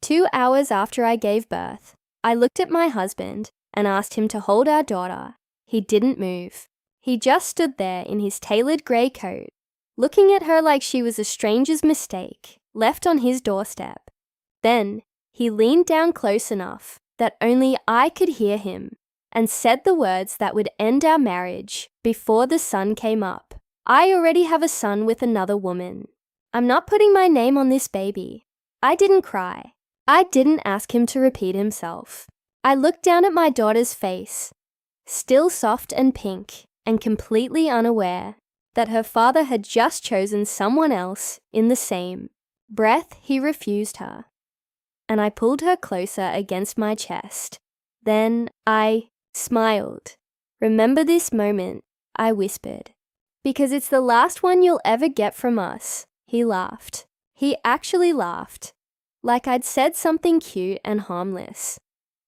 2 hours after I gave birth, I looked at my husband and asked him to hold our daughter. He didn't move. He just stood there in his tailored grey coat, looking at her like she was a stranger's mistake, left on his doorstep. Then he leaned down close enough that only I could hear him and said the words that would end our marriage before the sun came up. I already have a son with another woman. I'm not putting my name on this baby. I didn't cry. I didn't ask him to repeat himself. I looked down at my daughter's face, still soft and pink, and completely unaware that her father had just chosen someone else in the same breath he refused her. And I pulled her closer against my chest. Then I smiled. "Remember this moment," I whispered, "because it's the last one you'll ever get from us." He laughed. He actually laughed, like I'd said something cute and harmless.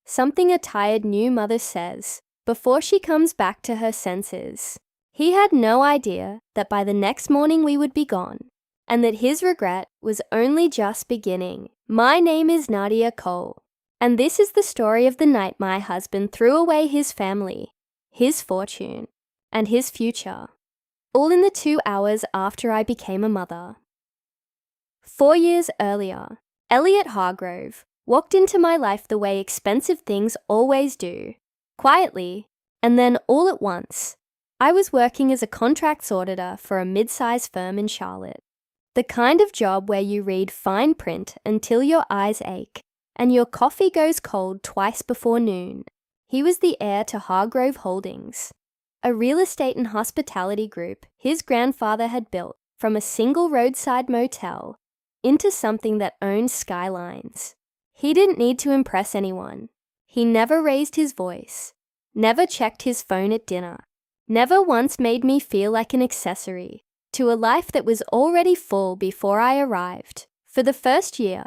Something a tired new mother says before she comes back to her senses. He had no idea that by the next morning we would be gone, and that his regret was only just beginning. My name is Nadia Cole, and this is the story of the night my husband threw away his family, his fortune, and his future, all in the 2 hours after I became a mother. 4 years earlier, Elliot Hargrove walked into my life the way expensive things always do, quietly, and then all at once. I was working as a contracts auditor for a mid-sized firm in Charlotte, the kind of job where you read fine print until your eyes ache and your coffee goes cold twice before noon. He was the heir to Hargrove Holdings, a real estate and hospitality group his grandfather had built from a single roadside motel into something that owned skylines. He didn't need to impress anyone. He never raised his voice, never checked his phone at dinner, never once made me feel like an accessory to a life that was already full before I arrived. For the first year,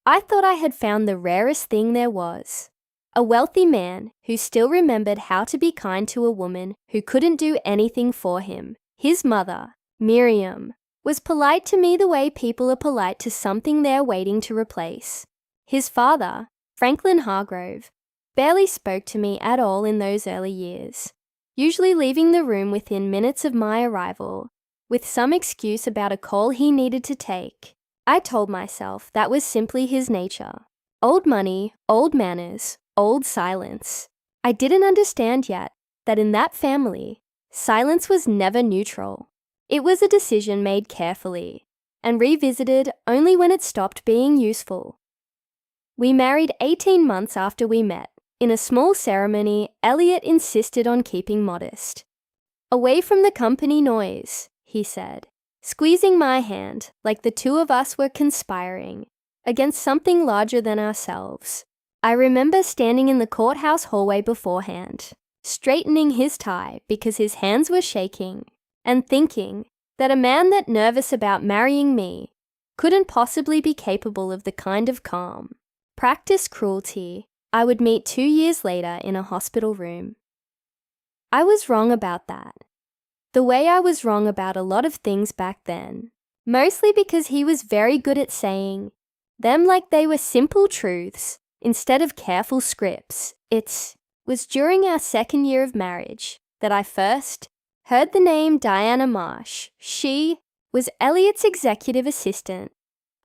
I thought I had found the rarest thing there was. A wealthy man who still remembered how to be kind to a woman who couldn't do anything for him. His mother, Miriam, was polite to me the way people are polite to something they're waiting to replace. His father, Franklin Hargrove, barely spoke to me at all in those early years, usually leaving the room within minutes of my arrival, with some excuse about a call he needed to take. I told myself that was simply his nature. Old money, old manners, old silence. I didn't understand yet that in that family, silence was never neutral. It was a decision made carefully and revisited only when it stopped being useful. We married 18 months after we met. In a small ceremony, Elliot insisted on keeping modest. "Away from the company noise," he said, squeezing my hand like the two of us were conspiring against something larger than ourselves. I remember standing in the courthouse hallway beforehand, straightening his tie because his hands were shaking, and thinking that a man that nervous about marrying me couldn't possibly be capable of the kind of calm, practiced cruelty I would meet 2 years later in a hospital room. I was wrong about that. The way I was wrong about a lot of things back then, mostly because he was very good at saying them like they were simple truths instead of careful scripts. It was during our 2nd year of marriage that I first heard the name Diana Marsh. She was Elliot's executive assistant,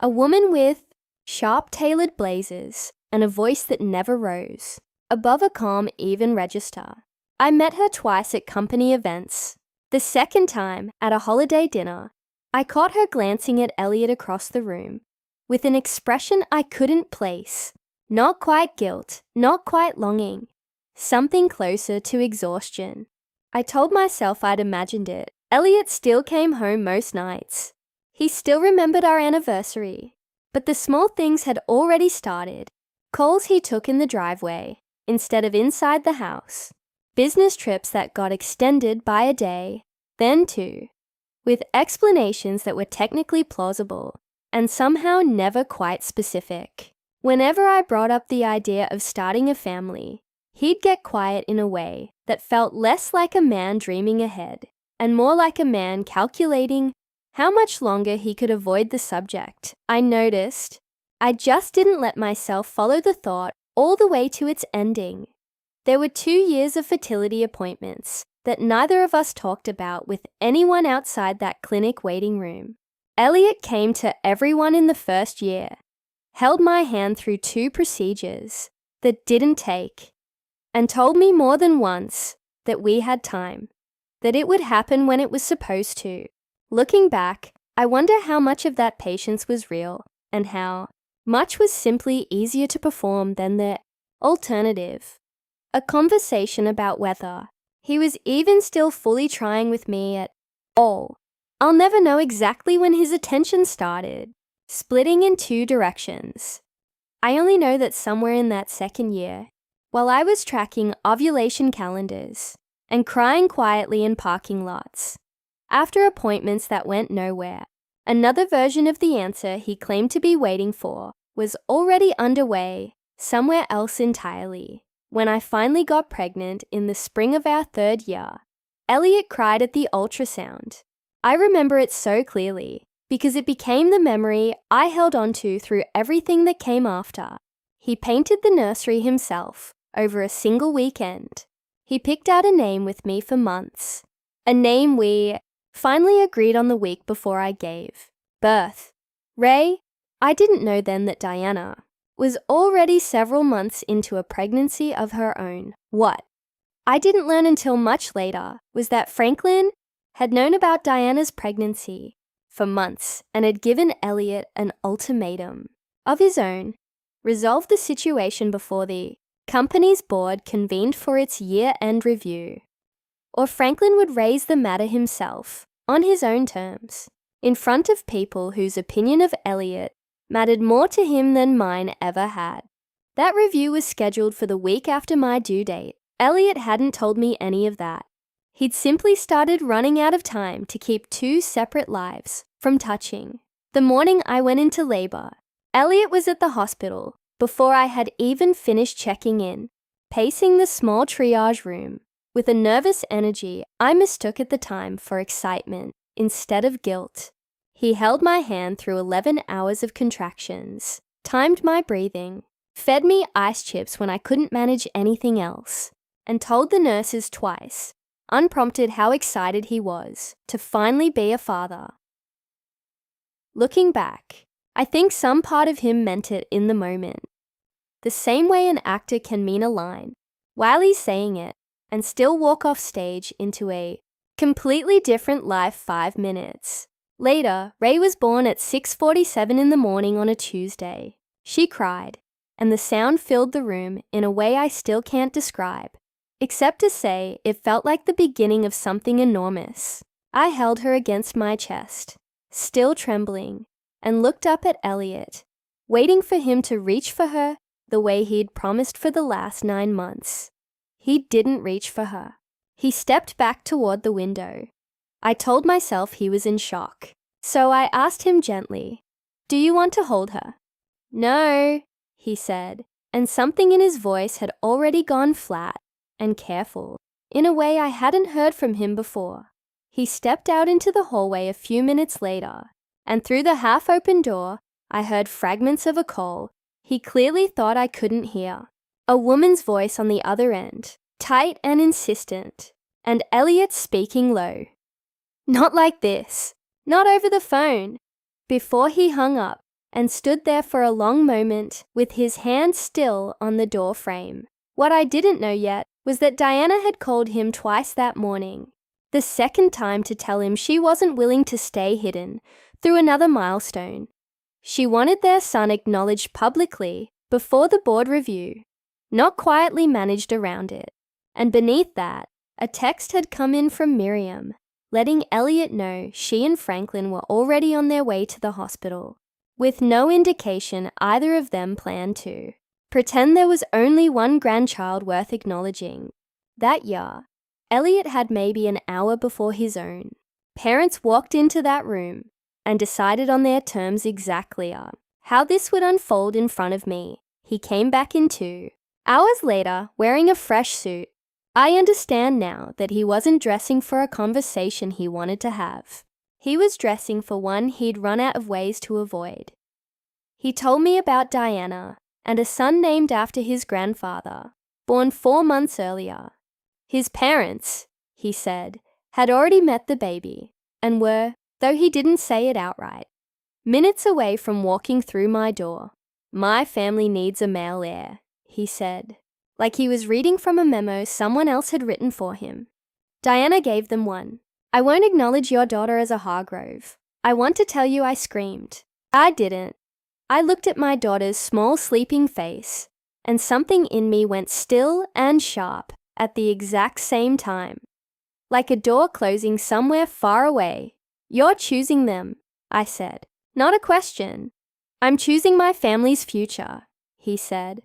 a woman with sharp tailored blazers and a voice that never rose above a calm, even register. I met her twice at company events. The second time, at a holiday dinner, I caught her glancing at Elliot across the room with an expression I couldn't place. Not quite guilt, not quite longing, something closer to exhaustion. I told myself I'd imagined it. Elliot still came home most nights. He still remembered our anniversary, but the small things had already started. Calls he took in the driveway instead of inside the house. Business trips that got extended by a day, then 2, with explanations that were technically plausible and somehow never quite specific. Whenever I brought up the idea of starting a family, he'd get quiet in a way that felt less like a man dreaming ahead and more like a man calculating how much longer he could avoid the subject. I noticed I just didn't let myself follow the thought all the way to its ending. There were 2 years of fertility appointments that neither of us talked about with anyone outside that clinic waiting room. Elliot came to everyone in the first year, held my hand through 2 procedures that didn't take, and told me more than once that we had time, that it would happen when it was supposed to. Looking back, I wonder how much of that patience was real and how much was simply easier to perform than the alternative. A conversation about whether he was even still fully trying with me at all. I'll never know exactly when his attention started, splitting in 2 directions. I only know that somewhere in that second year, while I was tracking ovulation calendars and crying quietly in parking lots, after appointments that went nowhere, another version of the answer he claimed to be waiting for was already underway somewhere else entirely. When I finally got pregnant in the spring of our 3rd year, Elliot cried at the ultrasound. I remember it so clearly because it became the memory I held onto through everything that came after. He painted the nursery himself over a single weekend. He picked out a name with me for months, a name we finally agreed on the week before I gave birth. Ray, I didn't know then that Diana was already several months into a pregnancy of her own. What I didn't learn until much later was that Franklin had known about Diana's pregnancy for months and had given Elliot an ultimatum of his own: resolve the situation before the company's board convened for its year-end review, or Franklin would raise the matter himself on his own terms, in front of people whose opinion of Elliot mattered more to him than mine ever had. That review was scheduled for the week after my due date. Elliot hadn't told me any of that. He'd simply started running out of time to keep 2 separate lives from touching. The morning I went into labor, Elliot was at the hospital before I had even finished checking in, pacing the small triage room with a nervous energy I mistook at the time for excitement instead of guilt. He held my hand through 11 hours of contractions, timed my breathing, fed me ice chips when I couldn't manage anything else, and told the nurses twice, unprompted, how excited he was to finally be a father. Looking back, I think some part of him meant it in the moment. The same way an actor can mean a line while he's saying it and still walk off stage into a completely different life 5 minutes. Later, Ray was born at 6:47 in the morning on a Tuesday. She cried, and the sound filled the room in a way I still can't describe, except to say it felt like the beginning of something enormous. I held her against my chest, still trembling, and looked up at Elliot, waiting for him to reach for her the way he'd promised for the last 9 months. He didn't reach for her. He stepped back toward the window. I told myself he was in shock, so I asked him gently, "Do you want to hold her?" "No," he said, and something in his voice had already gone flat and careful, in a way I hadn't heard from him before. He stepped out into the hallway a few minutes later, and through the half-open door, I heard fragments of a call he clearly thought I couldn't hear. A woman's voice on the other end, tight and insistent, and Elliot speaking low. "Not like this. Not over the phone." Before he hung up and stood there for a long moment with his hand still on the door frame. What I didn't know yet was that Diana had called him twice that morning, the second time to tell him she wasn't willing to stay hidden through another milestone. She wanted their son acknowledged publicly before the board review, not quietly managed around it. And beneath that, a text had come in from Miriam, letting Elliot know she and Franklin were already on their way to the hospital, with no indication either of them planned to pretend there was only one grandchild worth acknowledging. That year, Elliot had maybe an hour before his own. Parents walked into that room and decided on their terms exactly how this would unfold in front of me. He came back in 2 hours later, wearing a fresh suit. I understand now that he wasn't dressing for a conversation he wanted to have. He was dressing for one he'd run out of ways to avoid. He told me about Diana and a son named after his grandfather, born 4 months earlier. His parents, he said, had already met the baby and were, though he didn't say it outright, minutes away from walking through my door. My family needs a male heir, he said, like he was reading from a memo someone else had written for him. Diana gave them one. I won't acknowledge your daughter as a Hargrove. I want to tell you I screamed. I didn't. I looked at my daughter's small sleeping face, and something in me went still and sharp at the exact same time. Like a door closing somewhere far away. You're choosing them, I said. Not a question. I'm choosing my family's future, he said.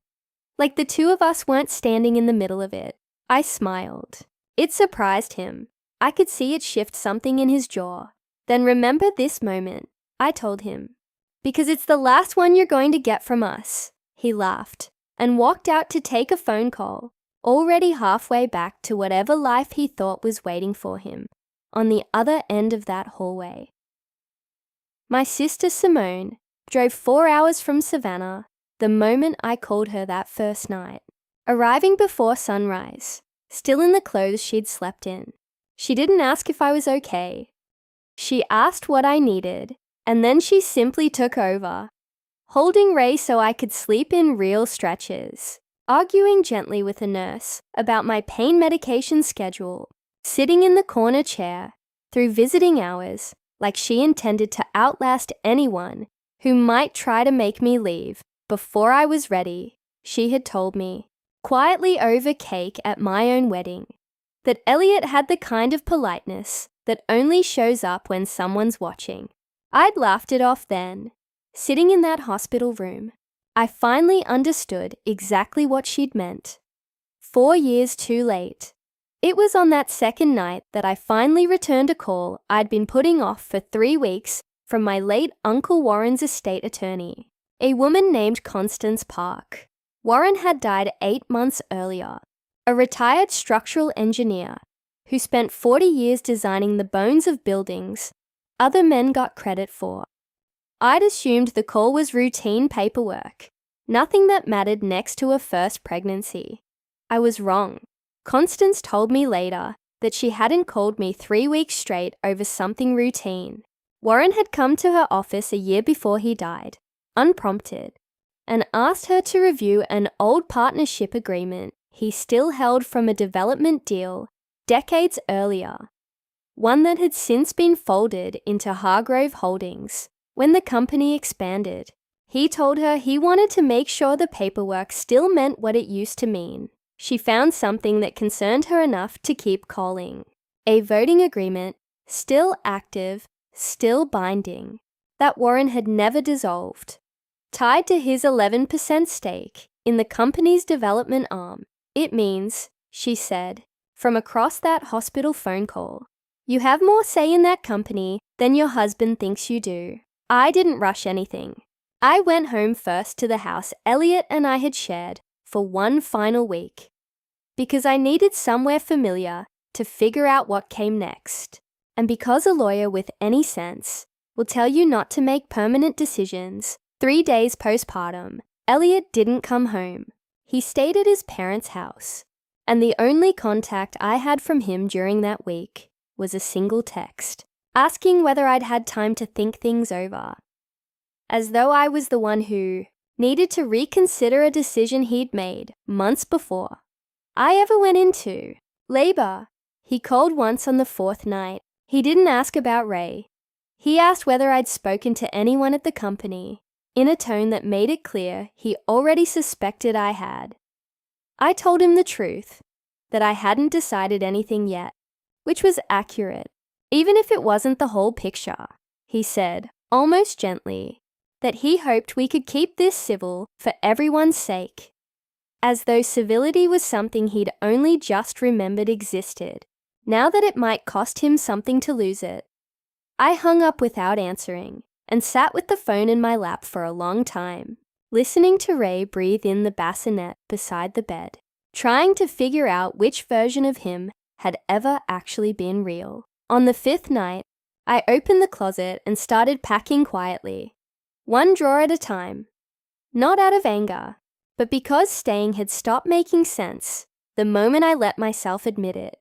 Like the two of us weren't standing in the middle of it. I smiled. It surprised him. I could see it shift something in his jaw. Then remember this moment, I told him. Because it's the last one you're going to get from us. He laughed and walked out to take a phone call, already halfway back to whatever life he thought was waiting for him on the other end of that hallway. My sister Simone drove 4 hours from Savannah the moment I called her that first night, arriving before sunrise, still in the clothes she'd slept in. She didn't ask if I was okay. She asked what I needed, and then she simply took over, holding Ray so I could sleep in real stretches, arguing gently with a nurse about my pain medication schedule, sitting in the corner chair through visiting hours like she intended to outlast anyone who might try to make me leave before I was ready. She had told me, quietly over cake at my own wedding, that Elliot had the kind of politeness that only shows up when someone's watching. I'd laughed it off then. Sitting in that hospital room, I finally understood exactly what she'd meant. 4 years too late. It was on that second night that I finally returned a call I'd been putting off for 3 weeks from my late Uncle Warren's estate attorney, a woman named Constance Park. Warren had died 8 months earlier, a retired structural engineer who spent 40 years designing the bones of buildings other men got credit for. I'd assumed the call was routine paperwork, nothing that mattered next to a first pregnancy. I was wrong. Constance told me later that she hadn't called me 3 weeks straight over something routine. Warren had come to her office a year before he died, unprompted, and asked her to review an old partnership agreement he still held from a development deal decades earlier, one that had since been folded into Hargrove Holdings when the company expanded. He told her he wanted to make sure the paperwork still meant what it used to mean. She found something that concerned her enough to keep calling. A voting agreement, still active, still binding, that Warren had never dissolved. Tied to his 11% stake in the company's development arm. It means, she said, from across that hospital phone call, you have more say in that company than your husband thinks you do. I didn't rush anything. I went home first to the house Elliot and I had shared for one final week, because I needed somewhere familiar to figure out what came next, and because a lawyer with any sense will tell you not to make permanent decisions. 3 days postpartum, Elliot didn't come home. He stayed at his parents' house, and the only contact I had from him during that week was a single text, asking whether I'd had time to think things over, as though I was the one who needed to reconsider a decision he'd made months before. I ever went into labor. He called once on the 4th night. He didn't ask about Ray. He asked whether I'd spoken to anyone at the company, in a tone that made it clear he already suspected I had. I told him the truth, that I hadn't decided anything yet, which was accurate, even if it wasn't the whole picture. He said, almost gently, that he hoped we could keep this civil for everyone's sake, as though civility was something he'd only just remembered existed, now that it might cost him something to lose it. I hung up without answering and sat with the phone in my lap for a long time, listening to Ray breathe in the bassinet beside the bed, trying to figure out which version of him had ever actually been real. On the 5th night, I opened the closet and started packing quietly, one drawer at a time, Not out of anger, but because staying had stopped making sense the moment I let myself admit it.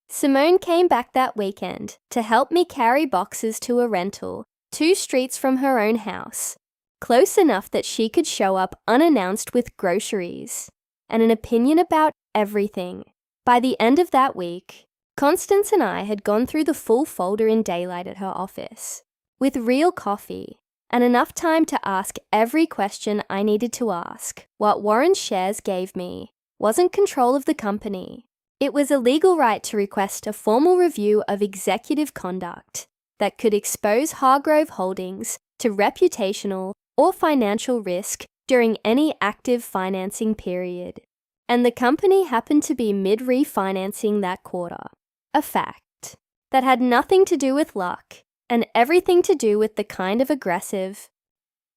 Simone came back that weekend to help me carry boxes to a rental 2 streets from her own house, close enough that she could show up unannounced with groceries and an opinion about everything. By the end of that week, Constance and I had gone through the full folder in daylight at her office, with real coffee and enough time to ask every question I needed to ask. What Warren's shares gave me wasn't control of the company. It was a legal right to request a formal review of executive conduct that could expose Hargrove Holdings to reputational or financial risk during any active financing period. And the company happened to be mid-refinancing that quarter. A fact that had nothing to do with luck and everything to do with the kind of aggressive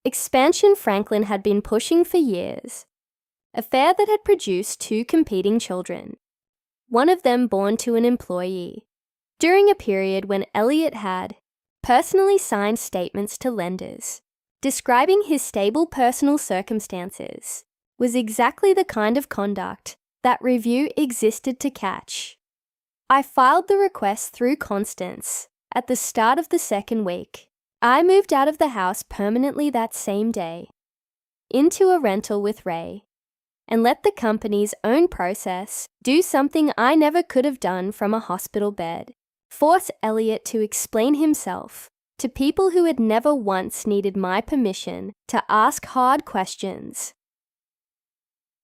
expansion Franklin had been pushing for years. Affair that had produced 2 competing children, one of them born to an employee, during a period when Elliot had personally signed statements to lenders describing his stable personal circumstances, was exactly the kind of conduct that review existed to catch. I filed the request through Constance at the start of the 2nd week. I moved out of the house permanently that same day, into a rental with Ray, and let the company's own process do something I never could have done from a hospital bed: force Elliot to explain himself to people who had never once needed my permission to ask hard questions.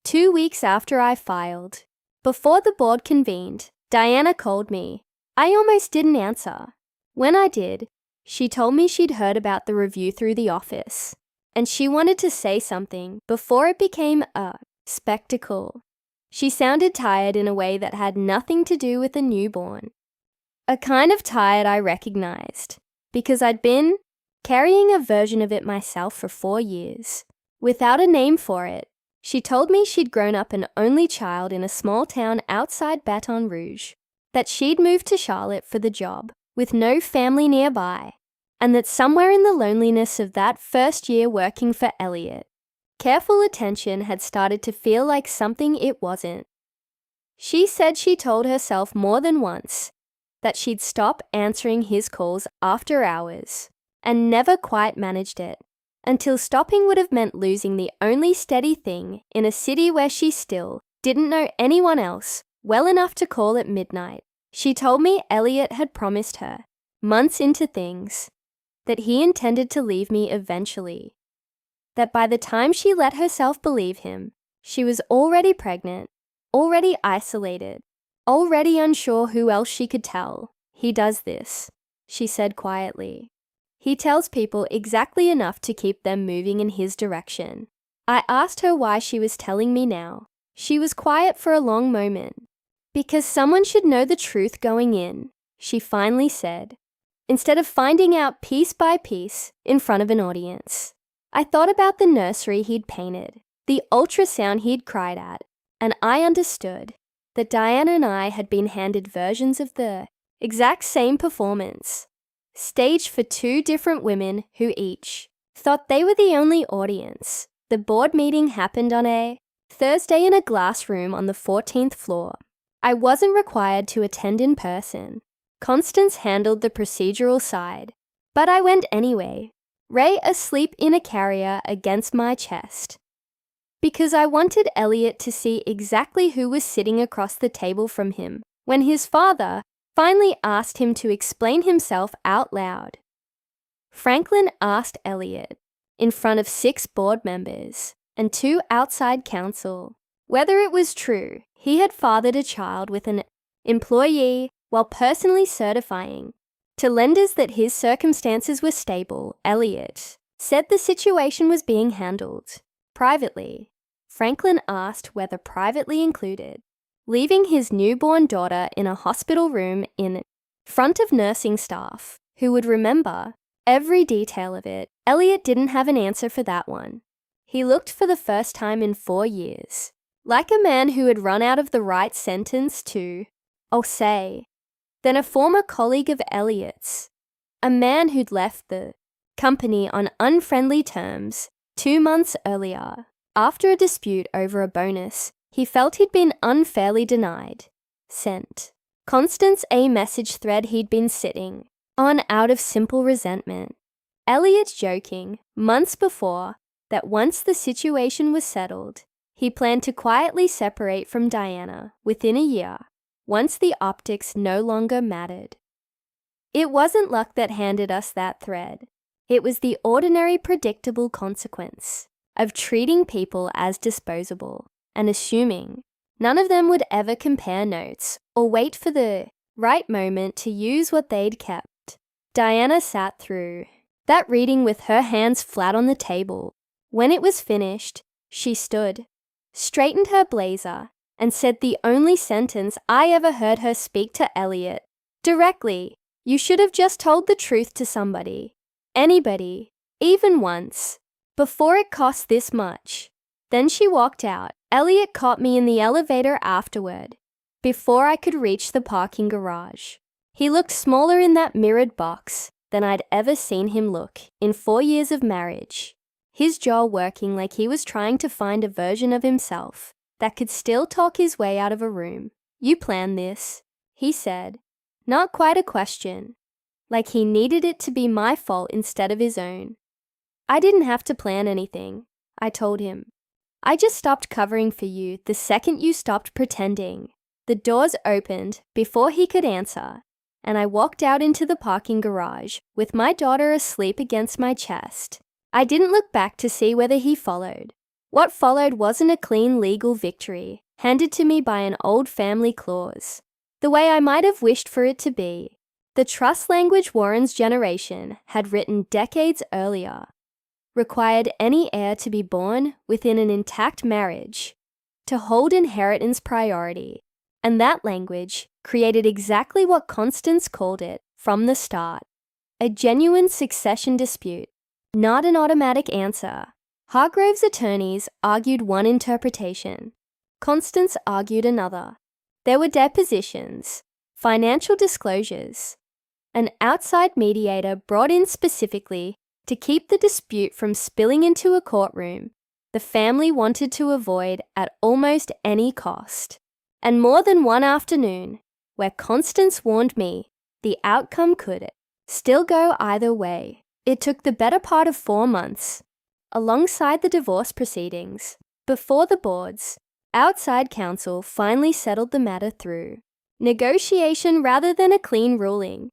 2 weeks after I filed, before the board convened, Diana called me. I almost didn't answer. When I did, she told me she'd heard about the review through the office, and she wanted to say something before it became a spectacle. She sounded tired in a way that had nothing to do with a newborn. A kind of tired I recognized, because I'd been carrying a version of it myself for 4 years, without a name for it. She told me she'd grown up an only child in a small town outside Baton Rouge, that she'd moved to Charlotte for the job, with no family nearby, and that somewhere in the loneliness of that first year working for Elliot, careful attention had started to feel like something it wasn't. She said she told herself more than once that she'd stop answering his calls after hours, and never quite managed it, until stopping would have meant losing the only steady thing in a city where she still didn't know anyone else well enough to call at midnight. She told me Elliot had promised her, months into things, that he intended to leave me eventually. That by the time she let herself believe him, she was already pregnant, already isolated, already unsure who else she could tell. He does this, she said quietly. He tells people exactly enough to keep them moving in his direction. I asked her why she was telling me now. She was quiet for a long moment. Because someone should know the truth going in, she finally said, instead of finding out piece by piece in front of an audience. I thought about the nursery he'd painted, the ultrasound he'd cried at, and I understood that Diana and I had been handed versions of the exact same performance, staged for 2 different women who each thought they were the only audience. The board meeting happened on a Thursday in a glass room on the 14th floor. I wasn't required to attend in person. Constance handled the procedural side, but I went anyway, Ray asleep in a carrier against my chest, because I wanted Elliot to see exactly who was sitting across the table from him when his father finally asked him to explain himself out loud. Franklin asked Elliot, in front of 6 board members and 2 outside counsel, whether it was true he had fathered a child with an employee while personally certifying to lenders that his circumstances were stable. Elliot said the situation was being handled privately. Franklin asked whether privately included leaving his newborn daughter in a hospital room in front of nursing staff who would remember every detail of it. Elliot didn't have an answer for that one. He looked for the first time in 4 years, like a man who had run out of the right sentence to, I'll say, then a former colleague of Elliot's, a man who'd left the company on unfriendly terms 2 months earlier, after a dispute over a bonus, he felt he'd been unfairly denied. Sent. Constance a message thread he'd been sitting on out of simple resentment. Elliot joking, months before, that once the situation was settled, he planned to quietly separate from Diana within a year, once the optics no longer mattered. It wasn't luck that handed us that thread. It was the ordinary predictable consequence of treating people as disposable and assuming none of them would ever compare notes or wait for the right moment to use what they'd kept. Diana sat through that reading with her hands flat on the table. When it was finished, she stood, straightened her blazer, and said the only sentence I ever heard her speak to Elliot. Directly, "You should have just told the truth to somebody. Anybody, even once, before it cost this much." Then she walked out. Elliot caught me in the elevator afterward, before I could reach the parking garage. He looked smaller in that mirrored box than I'd ever seen him look in 4 years of marriage, his jaw working like he was trying to find a version of himself that could still talk his way out of a room. "You planned this," he said. Not quite a question, like he needed it to be my fault instead of his own. "I didn't have to plan anything," I told him. "I just stopped covering for you the second you stopped pretending." The doors opened before he could answer, and I walked out into the parking garage with my daughter asleep against my chest. I didn't look back to see whether he followed. What followed wasn't a clean legal victory handed to me by an old family clause, the way I might have wished for it to be. The trust language Warren's generation had written decades earlier required any heir to be born within an intact marriage to hold inheritance priority, and that language created exactly what Constance called it from the start: a genuine succession dispute, not an automatic answer. Hargrove's attorneys argued one interpretation. Constance argued another. There were depositions, financial disclosures, an outside mediator brought in specifically to keep the dispute from spilling into a courtroom the family wanted to avoid at almost any cost. And more than one afternoon where Constance warned me the outcome could still go either way. It took the better part of 4 months, alongside the divorce proceedings, before the board's outside counsel finally settled the matter through negotiation rather than a clean ruling.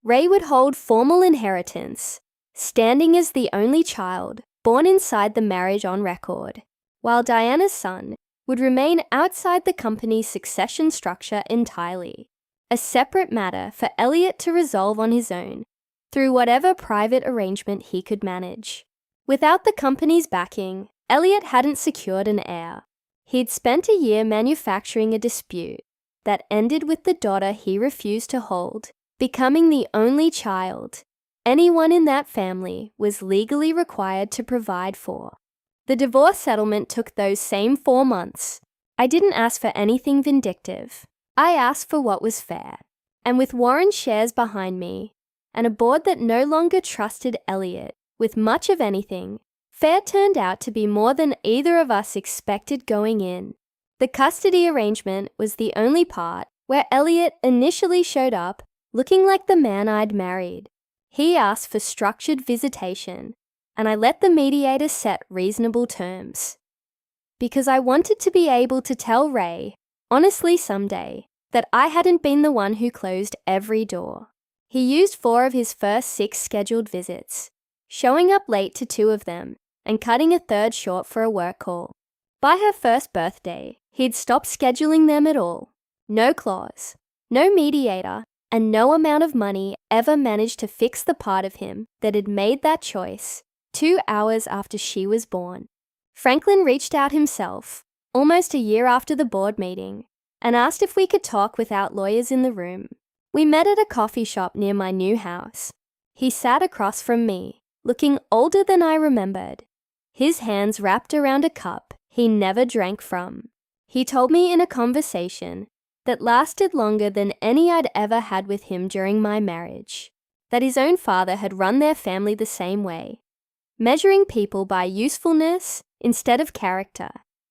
Ray would hold formal inheritance, standing as the only child born inside the marriage on record, while Diana's son would remain outside the company's succession structure entirely, a separate matter for Elliot to resolve on his own through whatever private arrangement he could manage. Without the company's backing, Elliot hadn't secured an heir. He'd spent a year manufacturing a dispute that ended with the daughter he refused to hold becoming the only child anyone in that family was legally required to provide for. The divorce settlement took those same 4 months. I didn't ask for anything vindictive. I asked for what was fair. And with Warren's shares behind me, and a board that no longer trusted Elliot with much of anything, fair turned out to be more than either of us expected going in. The custody arrangement was the only part where Elliot initially showed up looking like the man I'd married. He asked for structured visitation, and I let the mediator set reasonable terms. Because I wanted to be able to tell Ray, honestly someday, that I hadn't been the one who closed every door. He used 4 of his first 6 scheduled visits, showing up late to 2 of them and cutting a 3rd short for a work call. By her first birthday, he'd stopped scheduling them at all. No clause, no mediator, and no amount of money ever managed to fix the part of him that had made that choice 2 hours after she was born. Franklin reached out himself, almost a year after the board meeting, and asked if we could talk without lawyers in the room. We met at a coffee shop near my new house. He sat across from me, looking older than I remembered, his hands wrapped around a cup he never drank from. He told me in a conversation that lasted longer than any I'd ever had with him during my marriage, that his own father had run their family the same way, measuring people by usefulness instead of character,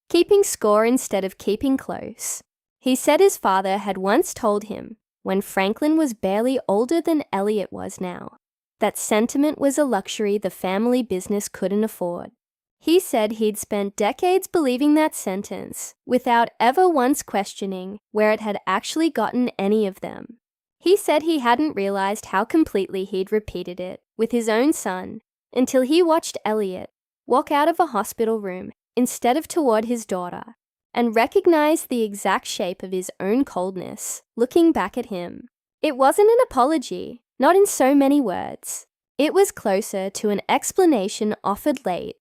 keeping score instead of keeping close. He said his father had once told him, when Franklin was barely older than Elliot was now, that sentiment was a luxury the family business couldn't afford. He said he'd spent decades believing that sentence without ever once questioning where it had actually gotten any of them. He said he hadn't realized how completely he'd repeated it with his own son until he watched Elliot walk out of a hospital room instead of toward his daughter and recognized the exact shape of his own coldness looking back at him. It wasn't an apology, not in so many words. It was closer to an explanation offered late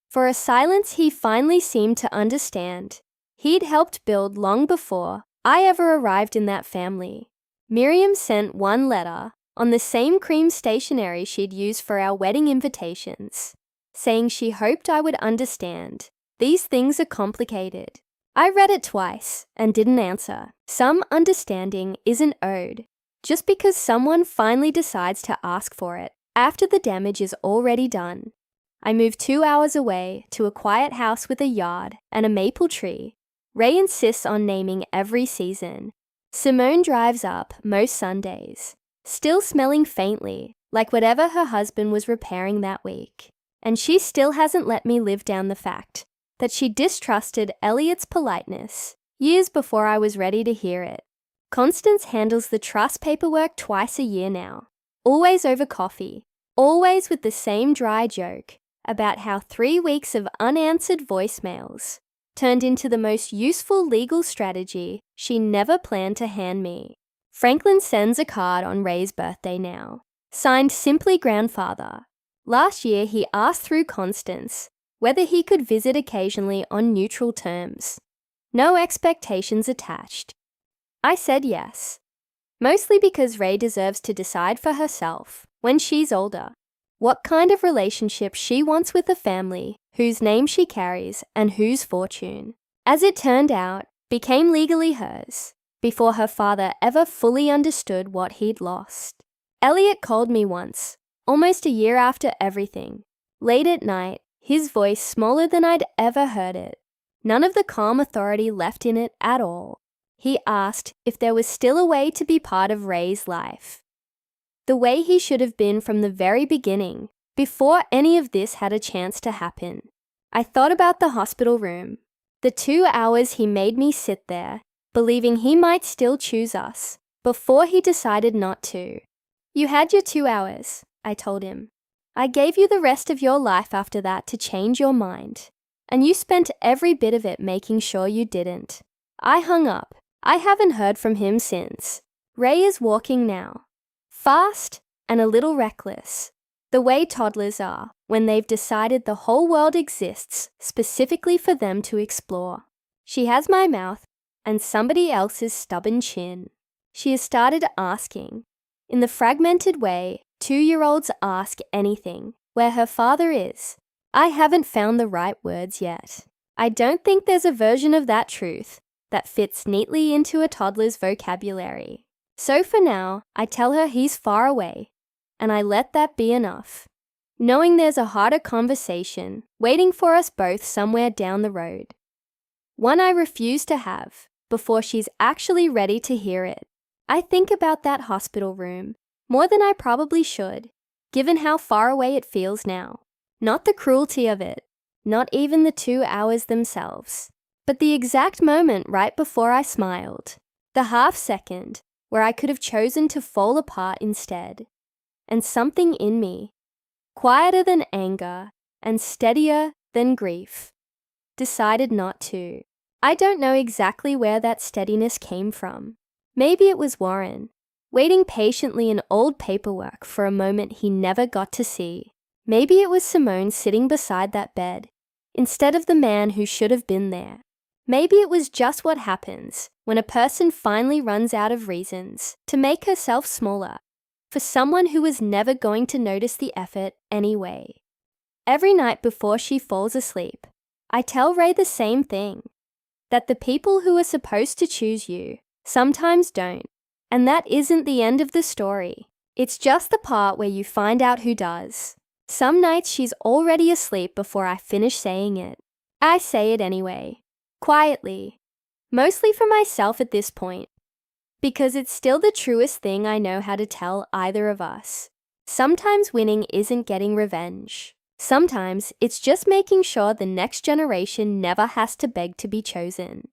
for a silence he finally seemed to understand. He'd helped build long before I ever arrived in that family. Miriam sent one letter on the same cream stationery she'd used for our wedding invitations, saying she hoped I would understand. These things are complicated. I read it twice and didn't answer. Some understanding isn't owed just because someone finally decides to ask for it after the damage is already done. I moved 2 hours away to a quiet house with a yard and a maple tree. Ray insists on naming every season. Simone drives up most Sundays, still smelling faintly like whatever her husband was repairing that week. And she still hasn't let me live down the fact that she distrusted Elliot's politeness years before I was ready to hear it. Constance handles the trust paperwork twice a year now, always over coffee, always with the same dry joke about how 3 weeks of unanswered voicemails turned into the most useful legal strategy she never planned to hand me. Franklin sends a card on Ray's birthday now, signed simply grandfather. Last year he asked through Constance whether he could visit occasionally on neutral terms. No expectations attached. I said yes, mostly because Ray deserves to decide for herself, when she's older, what kind of relationship she wants with a family whose name she carries and whose fortune, as it turned out, became legally hers before her father ever fully understood what he'd lost. Elliot called me once, almost a year after everything, late at night, his voice smaller than I'd ever heard it, none of the calm authority left in it at all. He asked if there was still a way to be part of Ray's life. The way he should have been from the very beginning, before any of this had a chance to happen. I thought about the hospital room, the 2 hours he made me sit there, believing he might still choose us, before he decided not to. You had your 2 hours, I told him. I gave you the rest of your life after that to change your mind, and you spent every bit of it making sure you didn't. I hung up. I haven't heard from him since. Ray is walking now. Fast and a little reckless, the way toddlers are when they've decided the whole world exists specifically for them to explore. She has my mouth and somebody else's stubborn chin. She has started asking, in the fragmented way 2-year-olds ask anything, where her father is. I haven't found the right words yet. I don't think there's a version of that truth that fits neatly into a toddler's vocabulary. So for now, I tell her he's far away, and I let that be enough, knowing there's a harder conversation waiting for us both somewhere down the road. One I refuse to have before she's actually ready to hear it. I think about that hospital room more than I probably should, given how far away it feels now. Not the cruelty of it, not even the 2 hours themselves, but the exact moment right before I smiled, the half second where I could have chosen to fall apart instead. And something in me, quieter than anger and steadier than grief, decided not to. I don't know exactly where that steadiness came from. Maybe it was Warren, waiting patiently in old paperwork for a moment he never got to see. Maybe it was Simone sitting beside that bed, instead of the man who should have been there. Maybe it was just what happens when a person finally runs out of reasons to make herself smaller, for someone who was never going to notice the effort anyway. Every night before she falls asleep, I tell Ray the same thing, that the people who are supposed to choose you sometimes don't, and that isn't the end of the story. It's just the part where you find out who does. Some nights she's already asleep before I finish saying it. I say it anyway, quietly, mostly for myself at this point, because it's still the truest thing I know how to tell either of us. Sometimes winning isn't getting revenge. Sometimes it's just making sure the next generation never has to beg to be chosen.